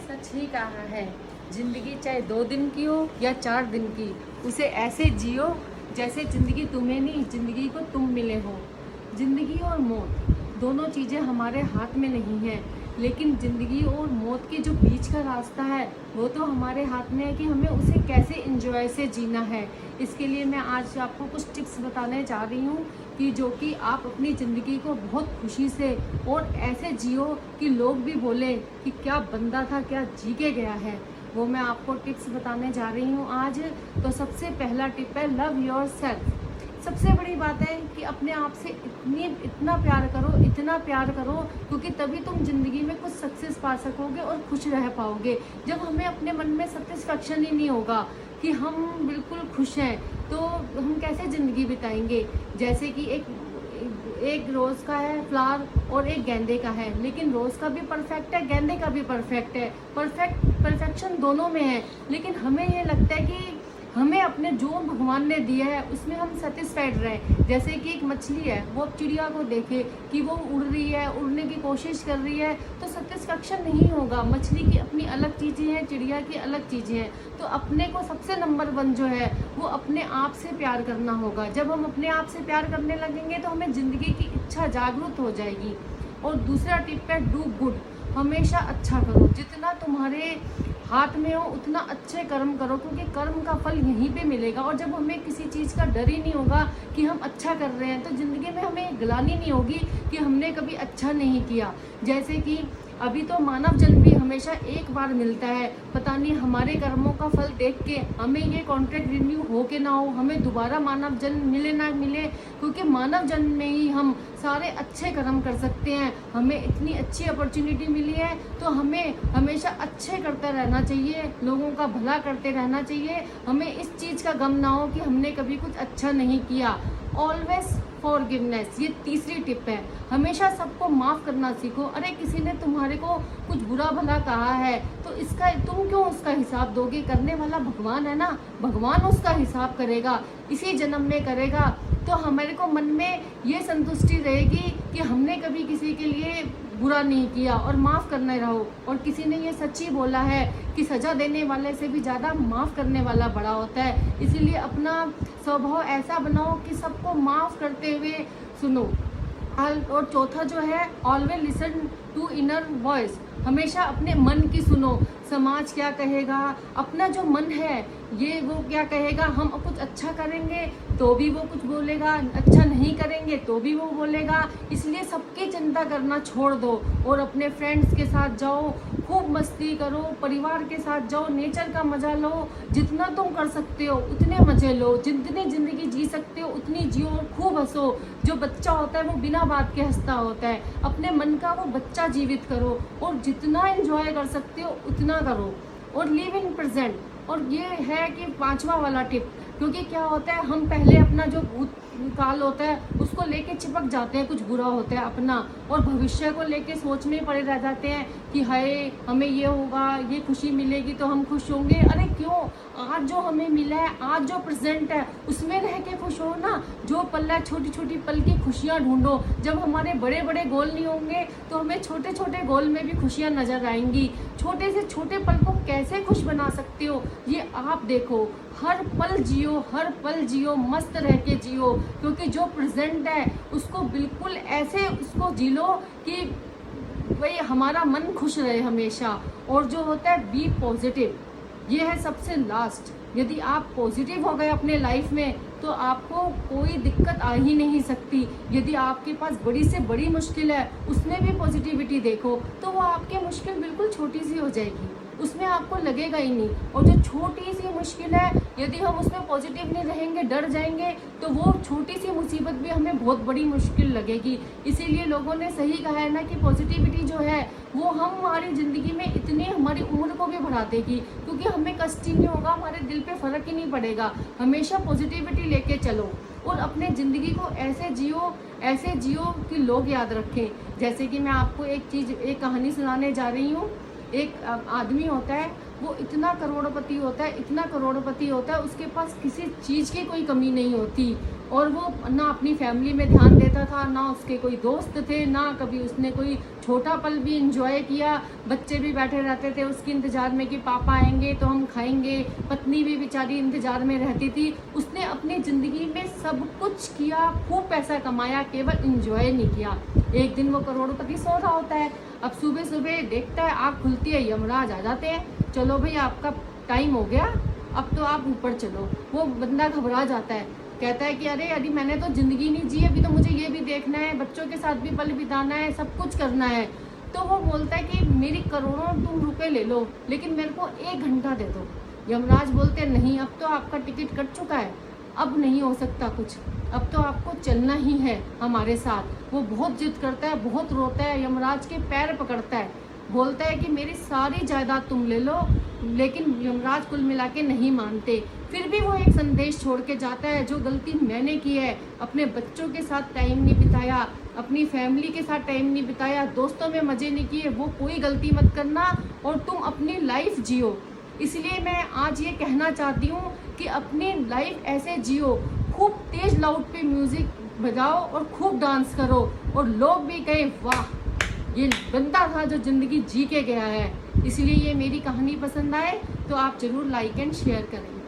सच ही कहा है, जिंदगी चाहे 2 दिन की हो या 4 दिन की, उसे ऐसे जियो जैसे जिंदगी तुम्हें नहीं, जिंदगी को तुम मिले हो। जिंदगी और मौत दोनों चीज़ें हमारे हाथ में नहीं है, लेकिन ज़िंदगी और मौत के जो बीच का रास्ता है वो तो हमारे हाथ में है कि हमें उसे कैसे एंजॉय से जीना है। इसके लिए मैं आज आपको कुछ टिप्स बताने जा रही हूँ कि जो कि आप अपनी ज़िंदगी को बहुत खुशी से और ऐसे जियो कि लोग भी बोले कि क्या बंदा था, क्या जी के गया है। वो मैं आपको टिप्स बताने जा रही हूँ आज। तो सबसे पहला टिप है लव योर सेल्फ। सबसे बड़ी बात है कि अपने आप से इतना प्यार करो, इतना प्यार करो, क्योंकि तभी तुम ज़िंदगी में कुछ सक्सेस पा सकोगे और खुश रह पाओगे। जब हमें अपने मन में सेटिस्फेक्शन ही नहीं होगा कि हम बिल्कुल खुश हैं, तो हम कैसे ज़िंदगी बिताएंगे। जैसे कि एक रोज़ का है फ्लावर और एक गेंदे का है, लेकिन रोज़ का भी परफेक्ट है, गेंदे का भी परफेक्ट है। परफेक्शन दोनों में है, लेकिन हमें ये लगता है कि हमें अपने जो भगवान ने दिया है उसमें हम सेटिस्फाइड रहें। जैसे कि एक मछली है, वो चिड़िया को देखे कि वो उड़ रही है, उड़ने की कोशिश कर रही है, तो सेटिस्फेक्शन नहीं होगा। मछली की अपनी अलग चीज़ें हैं, चिड़िया की अलग चीज़ें हैं। तो अपने को सबसे नंबर 1 जो है वो अपने आप से प्यार करना होगा। जब हम अपने आप से प्यार करने लगेंगे तो हमें ज़िंदगी की इच्छा जागरूक हो जाएगी। और दूसरा टिप है डू गुड। हमेशा अच्छा करो, जितना तुम्हारे हाथ में हो उतना अच्छे कर्म करो, क्योंकि कर्म का फल यहीं पे मिलेगा। और जब हमें किसी चीज़ का डर ही नहीं होगा कि हम अच्छा कर रहे हैं, तो ज़िंदगी में हमें ग्लानि नहीं होगी कि हमने कभी अच्छा नहीं किया। जैसे कि अभी तो मानव जन्म भी हमेशा एक बार मिलता है, पता नहीं हमारे कर्मों का फल देख के हमें ये कॉन्ट्रैक्ट रिन्यू हो के ना हो, हमें दोबारा मानव जन्म मिले ना मिले, क्योंकि मानव जन्म में ही हम सारे अच्छे कर्म कर सकते हैं। हमें इतनी अच्छी अपॉर्चुनिटी मिली है, तो हमें हमेशा अच्छे करते रहना चाहिए, लोगों का भला करते रहना चाहिए। हमें इस चीज़ का गम ना हो कि हमने कभी कुछ अच्छा नहीं किया। ऑलवेज फॉरगिवनेस, ये तीसरी टिप है। हमेशा सबको माफ़ करना सीखो। अरे किसी ने तुम्हारे को कुछ बुरा भला कहा है, तो इसका तुम क्यों उसका हिसाब दोगे। करने वाला भगवान है ना, भगवान उसका हिसाब करेगा, इसी जन्म में करेगा। तो हमारे को मन में ये संतुष्टि रहेगी कि हमने कभी किसी के लिए बुरा नहीं किया, और माफ़ करने रहो। और किसी ने ये सच्ची बोला है कि सज़ा देने वाले से भी ज़्यादा माफ़ करने वाला बड़ा होता है। इसीलिए अपना स्वभाव ऐसा बनाओ कि सबको माफ़ करते हुए सुनो। और चौथा जो है always listen to inner voice. हमेशा अपने मन की सुनो। समाज क्या कहेगा, अपना जो मन है ये वो क्या कहेगा। हम कुछ अच्छा करेंगे तो भी वो कुछ बोलेगा, अच्छा नहीं करेंगे तो भी वो बोलेगा। इसलिए सबकी चिंता करना छोड़ दो और अपने फ्रेंड्स के साथ जाओ, खूब मस्ती करो, परिवार के साथ जाओ, नेचर का मज़ा लो। जितना तुम कर सकते हो उतने मज़े लो, जितनी ज़िंदगी जी सकते हो उतनी जियो, खूब हंसो। जो बच्चा होता है वो बिना बात के हंसता होता है। अपने मन का वो बच्चा जीवित करो और जितना एंजॉय कर सकते हो उतना करो, और लिव इन प्रेजेंट। और ये है कि 5वां वाला टिप, क्योंकि क्या होता है हम पहले अपना जो भूत काल होता है उसको लेके चिपक जाते हैं, कुछ बुरा होता है अपना, और भविष्य को लेके सोच में पड़े रह जाते हैं कि हाय हमें ये होगा, ये खुशी मिलेगी तो हम खुश होंगे। अरे क्यों, आज जो हमें मिला है, आज जो प्रेजेंट है उसमें रह के खुश हो ना। जो पल है छोटी छोटी पल की खुशियाँ ढूंढो। जब हमारे बड़े बड़े गोल नहीं होंगे तो हमें छोटे छोटे गोल में भी खुशियाँ नजर आएंगी। छोटे से छोटे पल को कैसे खुश बना सकते हो ये आप देखो। हर पल जियो, हर पल जियो, मस्त रह के जियो, क्योंकि जो प्रेजेंट है उसको बिल्कुल ऐसे उसको जी लो कि भाई हमारा मन खुश रहे हमेशा। और जो होता है बी पॉजिटिव, ये है सबसे लास्ट। यदि आप पॉजिटिव हो गए अपने लाइफ में तो आपको कोई दिक्कत आ ही नहीं सकती। यदि आपके पास बड़ी से बड़ी मुश्किल है उसमें भी पॉजिटिविटी देखो तो वो आपकी मुश्किल बिल्कुल छोटी सी हो जाएगी, उसमें आपको लगेगा ही नहीं। और जो छोटी सी मुश्किल है यदि हम उसमें पॉजिटिव नहीं रहेंगे, डर जाएंगे, तो वो छोटी सी मुसीबत भी हमें बहुत बड़ी मुश्किल लगेगी। इसीलिए लोगों ने सही कहा है ना कि पॉजिटिविटी जो है वो हमारी ज़िंदगी में इतनी हमारी उम्र को भी बढ़ा देगी, क्योंकि हमें कष्ट ही नहीं होगा, हमारे दिल पे फ़र्क ही नहीं पड़ेगा। हमेशा पॉजिटिविटी लेके चलो और अपने ज़िंदगी को ऐसे जियो कि लोग याद रखें। जैसे कि मैं आपको एक कहानी सुनाने जा रही हूँ। एक आदमी होता है, वो इतना करोड़पति होता है, इतना करोड़पति होता है, उसके पास किसी चीज़ की कोई कमी नहीं होती। और वो ना अपनी फैमिली में ध्यान देता था, ना उसके कोई दोस्त थे, ना कभी उसने कोई छोटा पल भी इंजॉय किया। बच्चे भी बैठे रहते थे उसके इंतज़ार में कि पापा आएंगे तो हम खाएंगे। पत्नी भी बेचारी इंतज़ार में रहती थी। उसने अपनी ज़िंदगी में सब कुछ किया, खूब पैसा कमाया, केवल इंजॉय नहीं किया। एक दिन वो करोड़पति सो रहा होता है। अब सुबह सुबह देखता है, आँख खुलती है, यमराज आ जाते हैं, चलो भाई आपका टाइम हो गया, अब तो आप ऊपर चलो। वो बंदा घबरा जाता है, कहता है कि अरे अभी मैंने तो ज़िंदगी नहीं जी, अभी तो मुझे ये भी देखना है, बच्चों के साथ भी पल बिताना है, सब कुछ करना है। तो वो बोलता है कि मेरी करोड़ों तुम रुपए ले लो, लेकिन मेरे को 1 घंटा दे दो। यमराज बोलते हैं नहीं, अब तो आपका टिकट कट चुका है, अब नहीं हो सकता कुछ, अब तो आपको चलना ही है हमारे साथ। वो बहुत जिद करता है, बहुत रोता है, यमराज के पैर पकड़ता है, बोलता है कि मेरी सारी जायदाद तुम ले लो। लेकिन यमराज कुल मिला के नहीं मानते। फिर भी वो एक संदेश छोड़ के जाता है, जो गलती मैंने की है, अपने बच्चों के साथ टाइम नहीं बिताया, अपनी फैमिली के साथ टाइम नहीं बिताया, दोस्तों में मज़े नहीं किए, वो कोई गलती मत करना और तुम अपनी लाइफ जियो। इसलिए मैं आज ये कहना चाहती हूँ कि अपनी लाइफ ऐसे जियो, खूब तेज लाउड पे म्यूज़िक बजाओ और खूब डांस करो, और लोग भी कहें वाह ये बंदा था जो ज़िंदगी जी के गया है। इसलिए ये मेरी कहानी पसंद आए तो आप ज़रूर लाइक एंड शेयर करें।